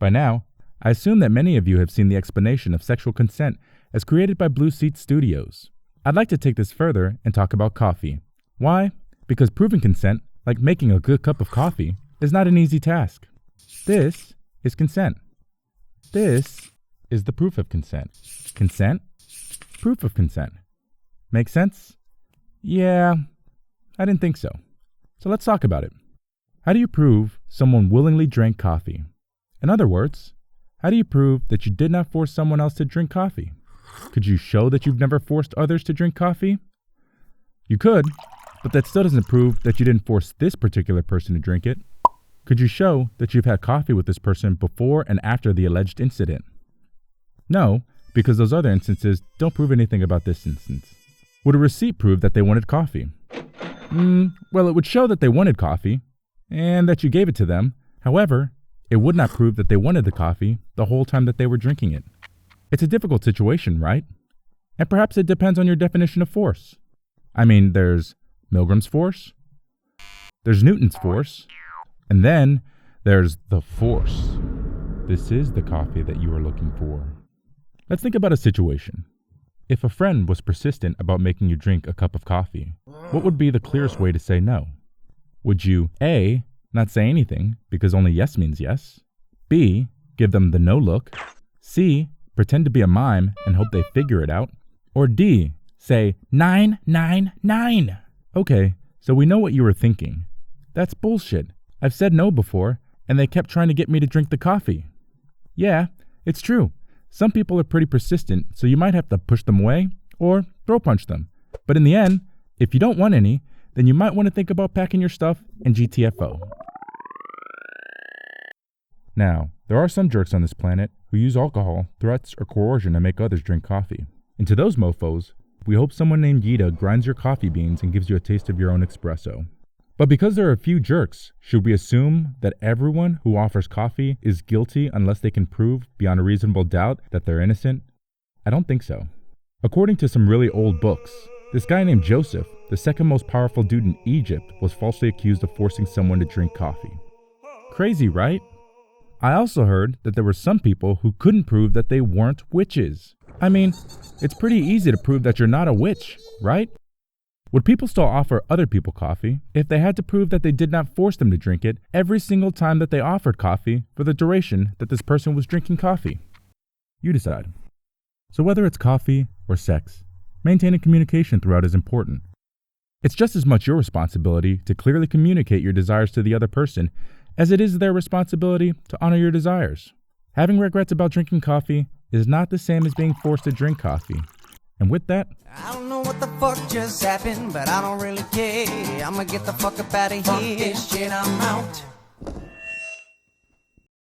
By now, I assume that many of you have seen the explanation of sexual consent as created by Blue Seat Studios. I'd like to take this further and talk about coffee. Why? Because proving consent, like making a good cup of coffee, is not an easy task. This is consent. This is the proof of consent. Consent? Proof of consent. Make sense? Yeah, I didn't think so. So let's talk about it. How do you prove someone willingly drank coffee? In other words, how do you prove that you did not force someone else to drink coffee? Could you show that you've never forced others to drink coffee? You could, but that still doesn't prove that you didn't force this particular person to drink it. Could you show that you've had coffee with this person before and after the alleged incident? No, because those other instances don't prove anything about this instance. Would a receipt prove that they wanted coffee? Well, it would show that they wanted coffee and that you gave it to them. However, it would not prove that they wanted the coffee the whole time that they were drinking it. It's a difficult situation, right? And perhaps it depends on your definition of force. I mean, there's Milgram's force, there's Newton's force, and then there's the force. This is the coffee that you are looking for. Let's think about a situation. If a friend was persistent about making you drink a cup of coffee, what would be the clearest way to say no? Would you A, not say anything because only yes means yes, B, give them the no look, C, pretend to be a mime and hope they figure it out, or D, say 999? Okay, so we know what you were thinking. That's bullshit. I've said no before, and they kept trying to get me to drink the coffee. Yeah, it's true. Some people are pretty persistent, so you might have to push them away or throw punch them. But in the end, if you don't want any, then you might want to think about packing your stuff and GTFO. Now, there are some jerks on this planet who use alcohol, threats, or coercion to make others drink coffee. And to those mofos, we hope someone named Yita grinds your coffee beans and gives you a taste of your own espresso. But because there are a few jerks, should we assume that everyone who offers coffee is guilty unless they can prove beyond a reasonable doubt that they're innocent? I don't think so. According to some really old books, this guy named Joseph, the second most powerful dude in Egypt, was falsely accused of forcing someone to drink coffee. Crazy, right? I also heard that there were some people who couldn't prove that they weren't witches. I mean, it's pretty easy to prove that you're not a witch, right? Would people still offer other people coffee if they had to prove that they did not force them to drink it every single time that they offered coffee for the duration that this person was drinking coffee? You decide. So whether it's coffee or sex, maintaining communication throughout is important. It's just as much your responsibility to clearly communicate your desires to the other person as it is their responsibility to honor your desires. Having regrets about drinking coffee is not the same as being forced to drink coffee. And with that, I don't know what the fuck just happened, but I don't really care. I'ma get the fuck up out of here. Fuck this shit, I'm out.